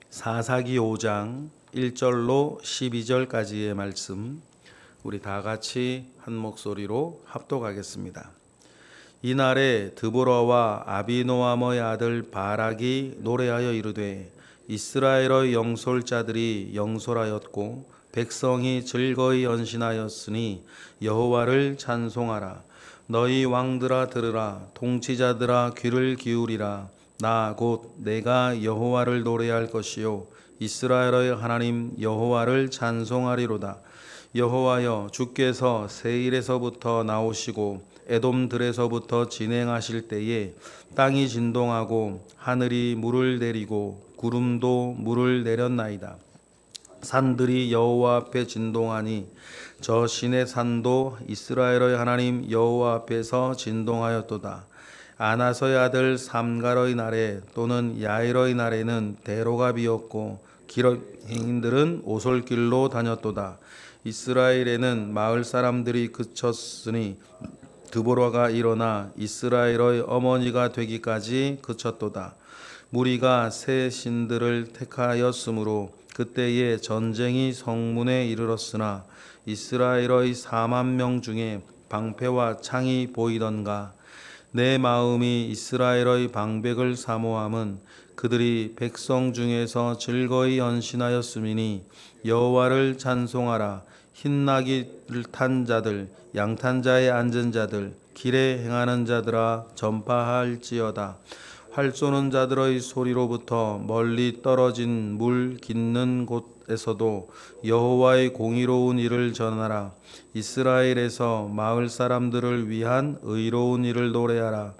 사사기 5장 1절로 12절까지의 말씀 우리 다 같이 한 목소리로 합독하겠습니다. 이날에 드보라와 아비노아머의 아들 바락이 노래하여 이르되 이스라엘의 영솔자들이 영솔하였고 백성이 즐거이 연신하였으니 여호와를 찬송하라. 너희 왕들아 들으라. 통치자들아 귀를 기울이라. 나 곧 내가 여호와를 노래할 것이요 이스라엘의 하나님 여호와를 찬송하리로다. 여호와여, 주께서 세일에서부터 나오시고 에돔들에서부터 진행하실 때에 땅이 진동하고 하늘이 물을 내리고 구름도 물을 내렸나이다. 산들이 여호와 앞에 진동하니 저 신의 산도 이스라엘의 하나님 여호와 앞에서 진동하였도다. 아나서의 아들 삼갈의 날에 또는 야일의 날에는 대로가 비었고 길 행인들은 오솔길로 다녔도다. 이스라엘에는 마을 사람들이 그쳤으니 드보라가 일어나 이스라엘의 어머니가 되기까지 그쳤도다. 무리가 새 신들을 택하였으므로 그때에 전쟁이 성문에 이르렀으나 이스라엘의 4만 명 중에 방패와 창이 보이던가. 내 마음이 이스라엘의 방백을 사모함은 그들이 백성 중에서 즐거이 연신하였음이니 여호와를 찬송하라. 흰나귀를 탄 자들, 양탄 자에 앉은 자들, 길에 행하는 자들아 전파할지어다. 활 쏘는 자들의 소리로부터 멀리 떨어진 물 깃는 곳에서도 여호와의 공의로운 일을 전하라. 이스라엘에서 마을 사람들을 위한 의로운 일을 노래하라.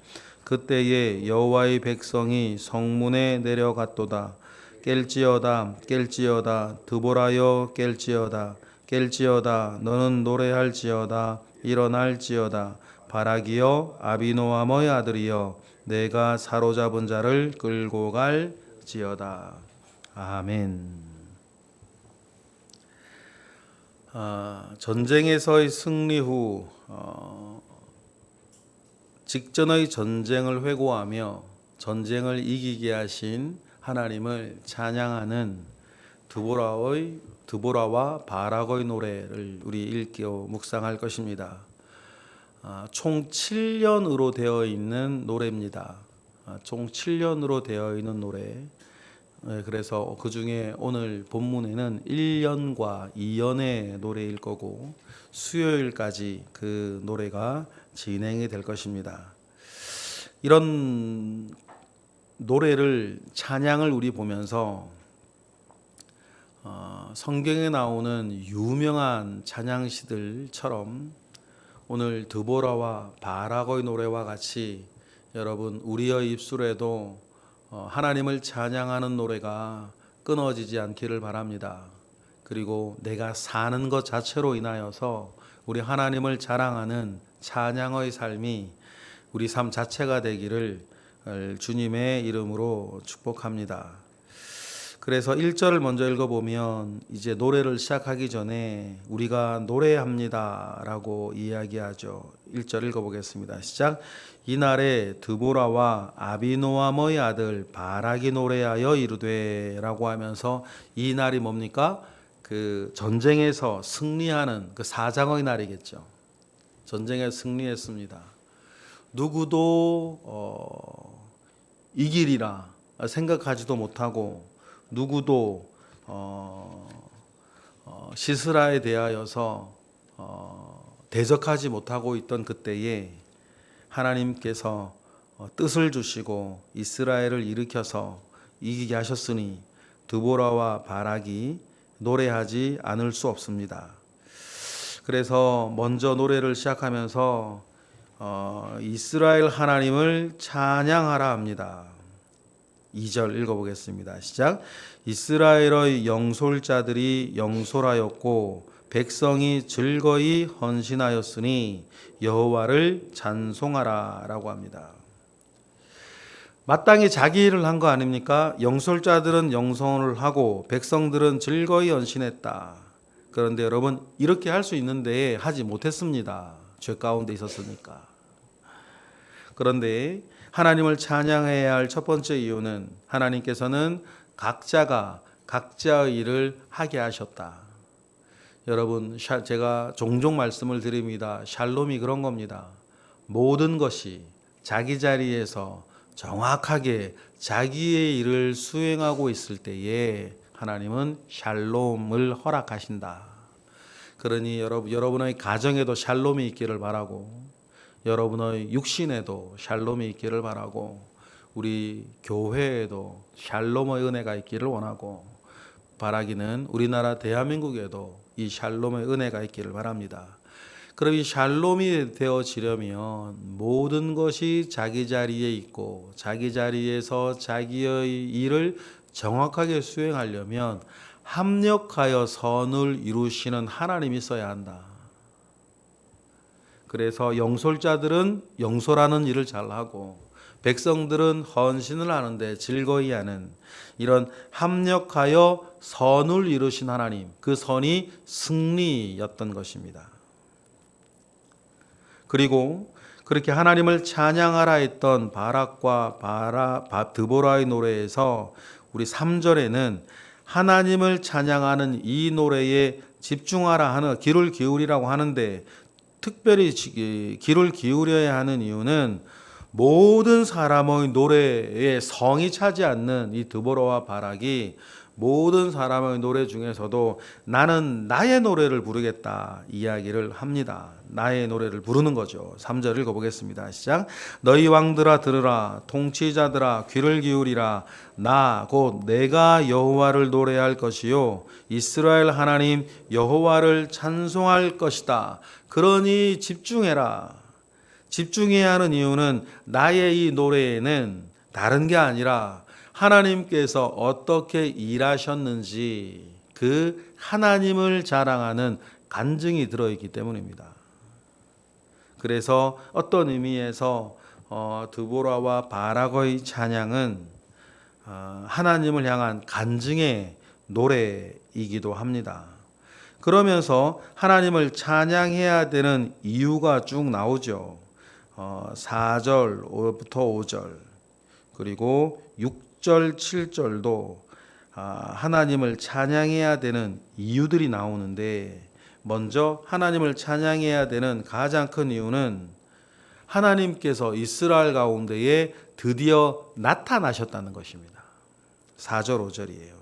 그때에 여호와의 백성이 성문에 내려갔도다. 깰지어다 깰지어다 드보라여 깰지어다 깰지어다 너는 노래할지어다 일어날지어다 바락이여 아비노아머의 아들이여 내가 사로잡은 자를 끌고 갈지어다. 아멘. 전쟁에서의 승리 후 직전의 전쟁을 회고하며 전쟁을 이기게 하신 하나님을 찬양하는 드보라와 바락의 노래를 우리 읽고 묵상할 것입니다. 총 7년으로 되어 있는 노래입니다. 총 7년으로 되어 있는 노래. 그래서 그 중에 오늘 본문에는 1년과 2년의 노래일 거고 수요일까지 그 노래가 진행이 될 것입니다. 이런 노래를 찬양을 우리 보면서 성경에 나오는 유명한 찬양시들처럼 오늘 드보라와 바락의 노래와 같이 여러분 우리의 입술에도 하나님을 찬양하는 노래가 끊어지지 않기를 바랍니다. 그리고 내가 사는 것 자체로 인하여서 우리 하나님을 자랑하는 찬양의 삶이 우리 삶 자체가 되기를 주님의 이름으로 축복합니다. 그래서 1절을 먼저 읽어보면 이제 노래를 시작하기 전에 우리가 노래합니다 라고 이야기하죠. 1절 읽어보겠습니다. 시작. 이날에 드보라와 아비노아머의 아들 바락이 노래하여 이르되 라고 하면서 이 날이 뭡니까? 그 전쟁에서 승리하는 그 사장의 날이겠죠. 전쟁에 승리했습니다. 누구도 이기리라 생각하지도 못하고 누구도 시스라에 대하여서 대적하지 못하고 있던 그때에 하나님께서 뜻을 주시고 이스라엘을 일으켜서 이기게 하셨으니 드보라와 바락이 노래하지 않을 수 없습니다. 그래서 먼저 노래를 시작하면서 이스라엘 하나님을 찬양하라 합니다. 2절 읽어보겠습니다. 시작. 이스라엘의 영솔자들이 영솔하였고 백성이 즐거이 헌신하였으니 여호와를 찬송하라 라고 합니다. 마땅히 자기 일을 한 거 아닙니까? 영솔자들은 영성을 하고 백성들은 즐거이 헌신했다. 그런데 여러분 이렇게 할 수 있는데 하지 못했습니다. 죄 가운데 있었으니까. 그런데 하나님을 찬양해야 할 첫 번째 이유는 하나님께서는 각자가 각자의 일을 하게 하셨다. 여러분, 제가 종종 말씀을 드립니다. 샬롬이 그런 겁니다. 모든 것이 자기 자리에서 정확하게 자기의 일을 수행하고 있을 때에 하나님은 샬롬을 허락하신다. 그러니 여러분의 가정에도 샬롬이 있기를 바라고, 여러분의 육신에도 샬롬이 있기를 바라고, 우리 교회에도 샬롬의 은혜가 있기를 원하고, 바라기는 우리나라 대한민국에도 이 샬롬의 은혜가 있기를 바랍니다. 그럼 이 샬롬이 되어지려면 모든 것이 자기 자리에 있고 자기 자리에서 자기의 일을 정확하게 수행하려면 합력하여 선을 이루시는 하나님이 있어야 한다. 그래서 영솔자들은 영솔하는 일을 잘하고 백성들은 헌신을 하는데 즐거이 하는 이런 합력하여 선을 이루신 하나님, 그 선이 승리였던 것입니다. 그리고 그렇게 하나님을 찬양하라 했던 바락과 드보라의 노래에서 우리 3절에는 하나님을 찬양하는 이 노래에 집중하라 하는, 귀를 기울이라고 하는데, 특별히 귀를 기울여야 하는 이유는 모든 사람의 노래에 성이 차지 않는 이 드보라와 바락이 모든 사람의 노래 중에서도 나는 나의 노래를 부르겠다 이야기를 합니다. 나의 노래를 부르는 거죠. 3절 읽어보겠습니다. 시작. 너희 왕들아 들으라, 통치자들아 귀를 기울이라. 나 곧 내가 여호와를 노래할 것이요 이스라엘 하나님 여호와를 찬송할 것이다. 그러니 집중해라. 집중해야 하는 이유는 나의 이 노래에는 다른 게 아니라 하나님께서 어떻게 일하셨는지 그 하나님을 자랑하는 간증이 들어있기 때문입니다. 그래서 어떤 의미에서 드보라와 바락의 찬양은 하나님을 향한 간증의 노래이기도 합니다. 그러면서 하나님을 찬양해야 되는 이유가 쭉 나오죠. 4절부터 5절 그리고 6절, 7절도 하나님을 찬양해야 되는 이유들이 나오는데, 먼저 하나님을 찬양해야 되는 가장 큰 이유는 하나님께서 이스라엘 가운데에 드디어 나타나셨다는 것입니다. 4절, 5절이에요.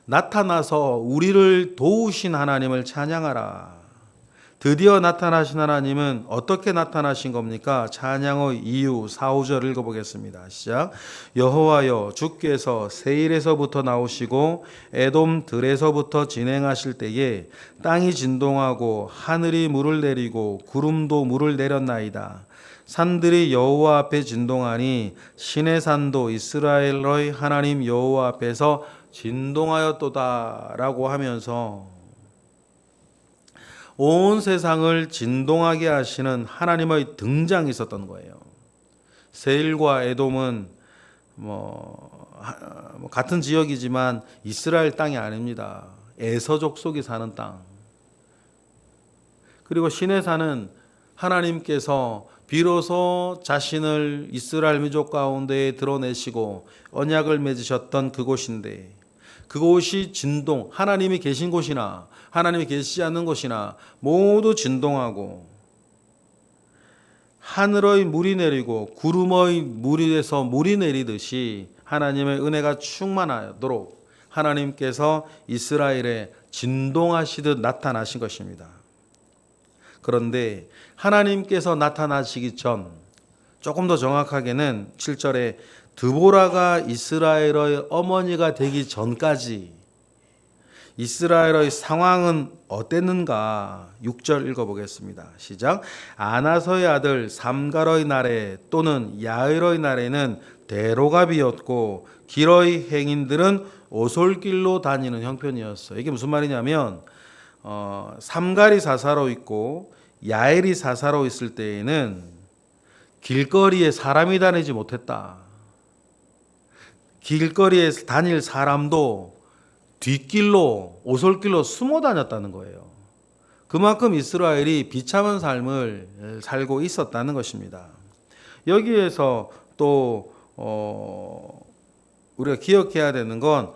나타나서 우리를 도우신 하나님을 찬양하라. 드디어 나타나신 하나님은 어떻게 나타나신 겁니까? 찬양의 이유 4, 5절 읽어보겠습니다. 시작. 여호와여 주께서 세일에서부터 나오시고 에돔 들에서부터 진행하실 때에 땅이 진동하고 하늘이 물을 내리고 구름도 물을 내렸나이다. 산들이 여호와 앞에 진동하니 신의 산도 이스라엘의 하나님 여호와 앞에서 진동하였도다 라고 하면서 온 세상을 진동하게 하시는 하나님의 등장이 있었던 거예요. 세일과 에돔은 같은 지역이지만 이스라엘 땅이 아닙니다. 에서 족속이 사는 땅. 그리고 신의 산은 하나님께서 비로소 자신을 이스라엘 민족 가운데 드러내시고 언약을 맺으셨던 그곳인데, 그곳이 진동, 하나님이 계신 곳이나 하나님이 계시지 않는 곳이나 모두 진동하고, 하늘의 물이 내리고 구름의 물에서 물이 내리듯이 하나님의 은혜가 충만하도록 하나님께서 이스라엘에 진동하시듯 나타나신 것입니다. 그런데 하나님께서 나타나시기 전, 조금 더 정확하게는 7절에 드보라가 이스라엘의 어머니가 되기 전까지 이스라엘의 상황은 어땠는가? 6절 읽어보겠습니다. 시작. 아나서의 아들 삼갈의 날에 또는 야일의 날에는 대로가 비었고 길의 행인들은 오솔길로 다니는 형편이었어요. 이게 무슨 말이냐면 삼갈이 사사로 있고 야일이 사사로 있을 때에는 길거리에 사람이 다니지 못했다. 길거리에 다닐 사람도 뒷길로 오솔길로 숨어 다녔다는 거예요. 그만큼 이스라엘이 비참한 삶을 살고 있었다는 것입니다. 여기에서 또 우리가 기억해야 되는 건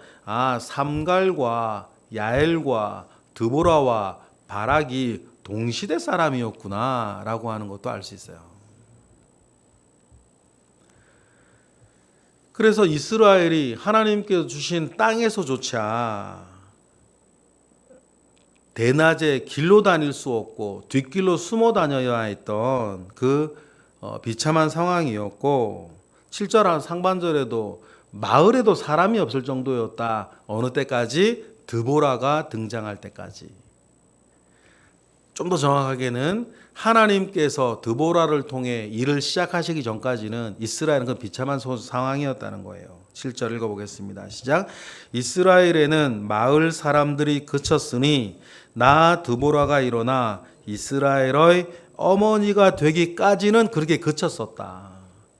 삼갈과 야엘과 드보라와 바락이 동시대 사람이었구나라고 하는 것도 알 수 있어요. 그래서 이스라엘이 하나님께서 주신 땅에서조차 대낮에 길로 다닐 수 없고 뒷길로 숨어 다녀야 했던 그 비참한 상황이었고 7절 상반절에도 마을에도 사람이 없을 정도였다. 어느 때까지? 드보라가 등장할 때까지. 좀 더 정확하게는 하나님께서 드보라를 통해 일을 시작하시기 전까지는 이스라엘은 그 비참한 상황이었다는 거예요. 7절 읽어보겠습니다. 시작. 이스라엘에는 마을 사람들이 그쳤으니 나 드보라가 일어나 이스라엘의 어머니가 되기까지는 그렇게 그쳤었다.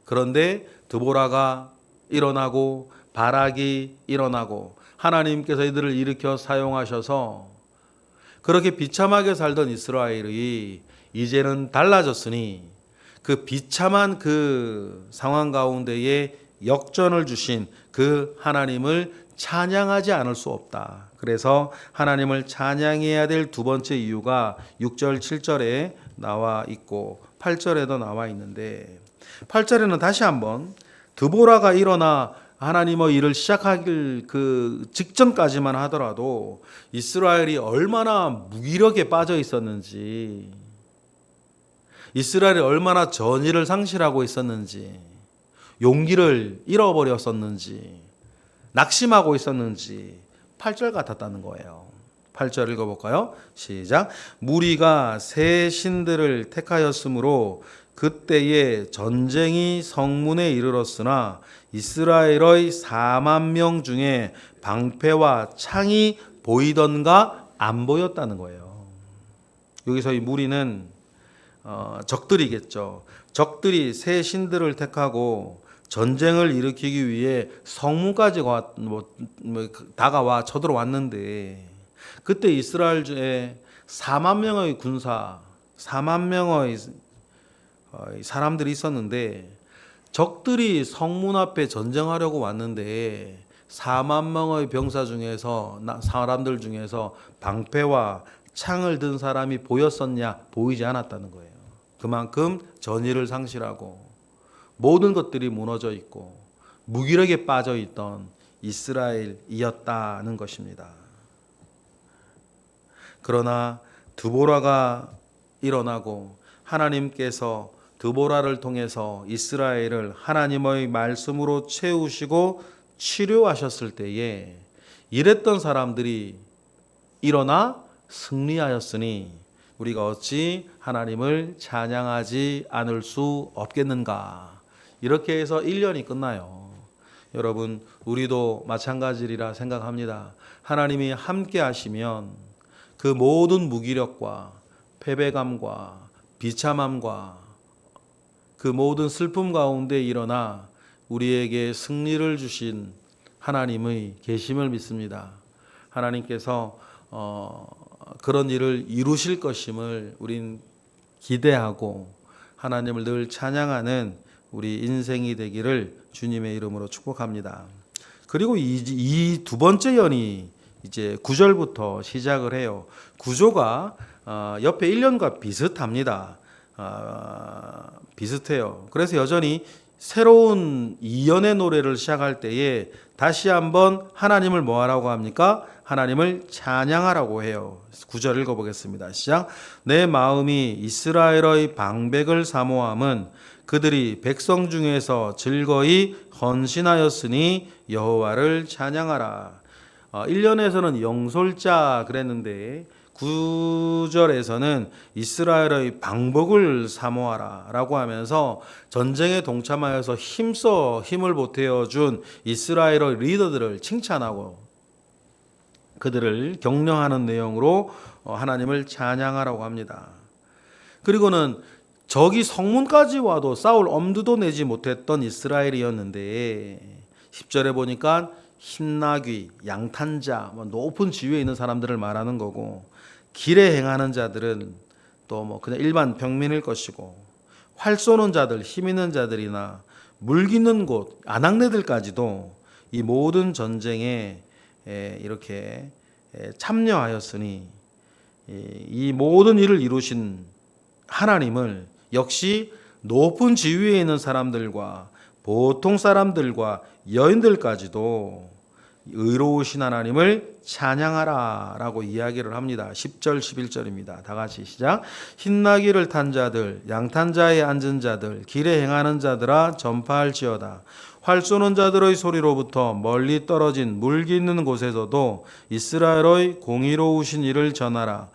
그런데 드보라가 일어나고 바락이 일어나고 하나님께서 이들을 일으켜 사용하셔서 그렇게 비참하게 살던 이스라엘이 이제는 달라졌으니 그 비참한 그 상황 가운데에 역전을 주신 그 하나님을 찬양하지 않을 수 없다. 그래서 하나님을 찬양해야 될 두 번째 이유가 6절, 7절에 나와 있고 8절에도 나와 있는데 8절에는 다시 한번 드보라가 일어나 하나님의 일을 시작하길 그 직전까지만 하더라도 이스라엘이 얼마나 무기력에 빠져 있었는지, 이스라엘이 얼마나 전의를 상실하고 있었는지, 용기를 잃어버렸었는지, 낙심하고 있었는지 8절 같았다는 거예요. 8절 읽어볼까요? 시작. 무리가 새 신들을 택하였으므로 그때에 전쟁이 성문에 이르렀으나 이스라엘의 4만 명 중에 방패와 창이 보이던가 안 보였다는 거예요. 여기서 이 무리는 적들이겠죠. 적들이 새 신들을 택하고 전쟁을 일으키기 위해 성문까지 다가와 쳐들어왔는데 그때 이스라엘 중에 4만 명의 군사, 4만 명의 사람들이 있었는데 적들이 성문 앞에 전쟁하려고 왔는데 4만 명의 병사 중에서 사람들 중에서 방패와 창을 든 사람이 보였었냐? 보이지 않았다는 거예요. 그만큼 전의를 상실하고 모든 것들이 무너져 있고 무기력에 빠져 있던 이스라엘이었다는 것입니다. 그러나 드보라가 일어나고 하나님께서 드보라를 통해서 이스라엘을 하나님의 말씀으로 채우시고 치료하셨을 때에 이랬던 사람들이 일어나 승리하였으니 우리가 어찌 하나님을 찬양하지 않을 수 없겠는가. 이렇게 해서 1년이 끝나요. 여러분, 우리도 마찬가지리라 생각합니다. 하나님이 함께 하시면 그 모든 무기력과 패배감과 비참함과 그 모든 슬픔 가운데 일어나 우리에게 승리를 주신 하나님의 계심을 믿습니다. 하나님께서 그런 일을 이루실 것임을 우린 기대하고 하나님을 늘 찬양하는 우리 인생이 되기를 주님의 이름으로 축복합니다. 그리고 이 두 번째 연이 이제 9절부터 시작을 해요. 구조가 옆에 1년과 비슷합니다. 비슷해요. 그래서 여전히 새로운 2연의 노래를 시작할 때에 다시 한번 하나님을 뭐 하라고 합니까? 하나님을 찬양하라고 해요. 9절 읽어보겠습니다. 시작. 내 마음이 이스라엘의 방백을 사모함은 그들이 백성 중에서 즐거이 헌신하였으니 여호와를 찬양하라. 1년에서는 영솔자 그랬는데 9절에서는 이스라엘의 방복을 사모하라 라고 하면서 전쟁에 동참하여서 힘써 힘을 보태어준 이스라엘의 리더들을 칭찬하고 그들을 격려하는 내용으로 하나님을 찬양하라고 합니다. 그리고는 적이 성문까지 와도 싸울 엄두도 내지 못했던 이스라엘이었는데 10절에 보니까 흰나귀, 양탄자, 높은 지위에 있는 사람들을 말하는 거고 길에 행하는 자들은 또 그냥 일반 평민일 것이고 활 쏘는 자들, 힘 있는 자들이나 물 깃는 곳, 아낙네들까지도 이 모든 전쟁에 이렇게 참여하였으니 이 모든 일을 이루신 하나님을 역시 높은 지위에 있는 사람들과 보통 사람들과 여인들까지도 의로우신 하나님을 찬양하라 라고 이야기를 합니다. 10절 11절입니다. 다 같이 시작. 흰나귀를 탄 자들 양탄 자에 앉은 자들 길에 행하는 자들아 전파할지어다. 활 쏘는 자들의 소리로부터 멀리 떨어진 물기 있는 곳에서도 이스라엘의 공의로우신 일을 전하라.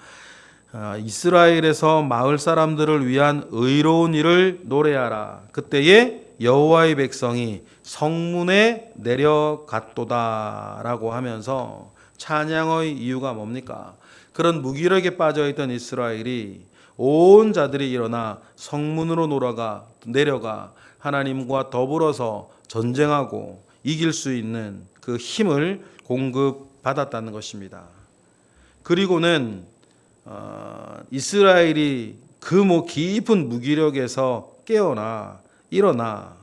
이스라엘에서 마을 사람들을 위한 의로운 일을 노래하라. 그때에 여호와의 백성이 성문에 내려갔도다라고 하면서 찬양의 이유가 뭡니까? 그런 무기력에 빠져있던 이스라엘이 온 자들이 일어나 성문으로 내려가 하나님과 더불어서 전쟁하고 이길 수 있는 그 힘을 공급받았다는 것입니다. 그리고는 이스라엘이 그 깊은 무기력에서 깨어나 일어나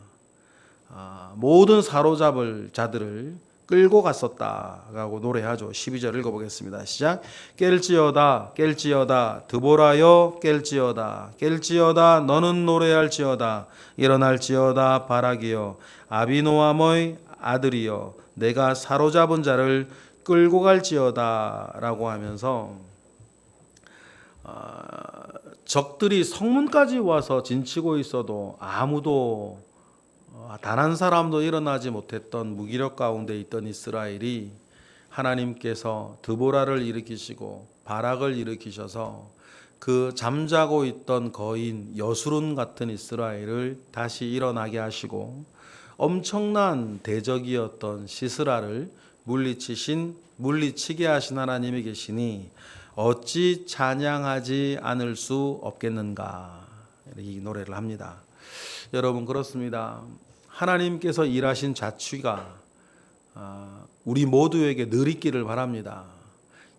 모든 사로잡을 자들을 끌고 갔었다라고 노래하죠. 12절 읽어보겠습니다. 시작. 깰지어다 깰지어다 드보라여 깰지어다 깰지어다 너는 노래할지어다 일어날지어다 바라기여 아비노함의 아들이여 내가 사로잡은 자를 끌고 갈지어다 라고 하면서 적들이 성문까지 와서 진치고 있어도 아무도 단 한 사람도 일어나지 못했던 무기력 가운데 있던 이스라엘이 하나님께서 드보라를 일으키시고 바락을 일으키셔서 그 잠자고 있던 거인 여수론 같은 이스라엘을 다시 일어나게 하시고 엄청난 대적이었던 시스라를 물리치게 하신 하나님이 계시니 어찌 찬양하지 않을 수 없겠는가. 이 노래를 합니다. 여러분 그렇습니다. 하나님께서 일하신 자취가 우리 모두에게 늘 있기를 바랍니다.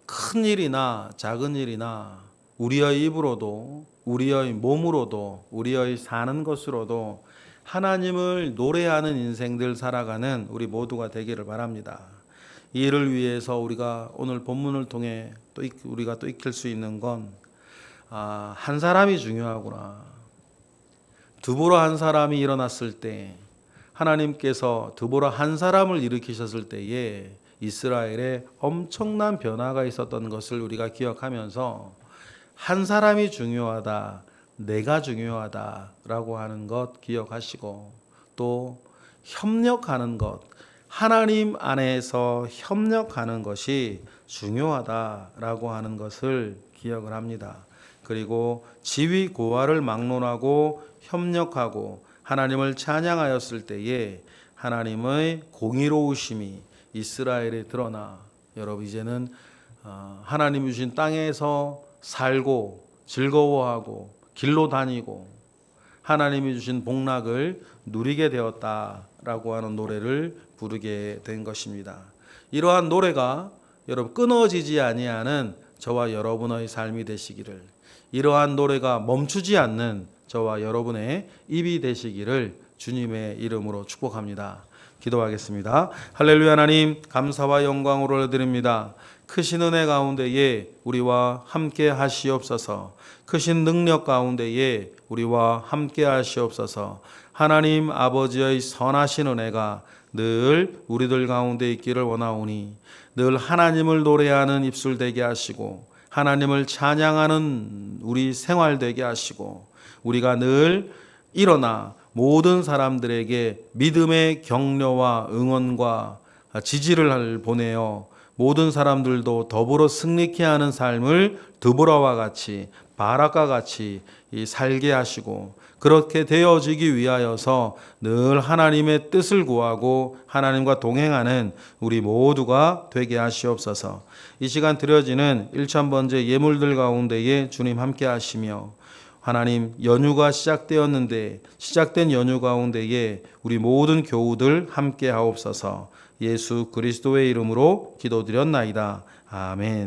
큰 일이나 작은 일이나 우리의 입으로도 우리의 몸으로도 우리의 사는 것으로도 하나님을 노래하는 인생들 살아가는 우리 모두가 되기를 바랍니다. 이 일을 위해서 우리가 오늘 본문을 통해 우리가 또 익힐 수 있는 건 한 사람이 중요하구나. 드보라 한 사람이 일어났을 때 하나님께서 드보라 한 사람을 일으키셨을 때에 이스라엘에 엄청난 변화가 있었던 것을 우리가 기억하면서 한 사람이 중요하다, 내가 중요하다라고 하는 것 기억하시고 또 협력하는 것, 하나님 안에서 협력하는 것이 중요하다라고 하는 것을 기억을 합니다. 그리고 지위 고하를 막론하고 협력하고 하나님을 찬양하였을 때에 하나님의 공의로우심이 이스라엘에 드러나 여러분 이제는 하나님 주신 땅에서 살고 즐거워하고 길로 다니고 하나님이 주신 복락을 누리게 되었다라고 하는 노래를 부르게 된 것입니다. 이러한 노래가 여러분 끊어지지 아니하는 저와 여러분의 삶이 되시기를, 이러한 노래가 멈추지 않는 저와 여러분의 입이 되시기를 주님의 이름으로 축복합니다. 기도하겠습니다. 할렐루야. 하나님 감사와 영광을 올려드립니다. 크신 은혜 가운데에 우리와 함께 하시옵소서. 크신 능력 가운데에 우리와 함께 하시옵소서. 하나님 아버지의 선하신 은혜가 늘 우리들 가운데 있기를 원하오니 늘 하나님을 노래하는 입술 되게 하시고 하나님을 찬양하는 우리 생활 되게 하시고 우리가 늘 일어나 모든 사람들에게 믿음의 격려와 응원과 지지를 보내어 모든 사람들도 더불어 승리케 하는 삶을 드보라와 같이 바락과 같이 살게 하시고 그렇게 되어지기 위하여서 늘 하나님의 뜻을 구하고 하나님과 동행하는 우리 모두가 되게 하시옵소서. 이 시간 드려지는 일천번제 예물들 가운데에 주님 함께 하시며 하나님 연휴가 시작되었는데 시작된 연휴 가운데에 우리 모든 교우들 함께 하옵소서. 예수 그리스도의 이름으로 기도드렸나이다. 아멘.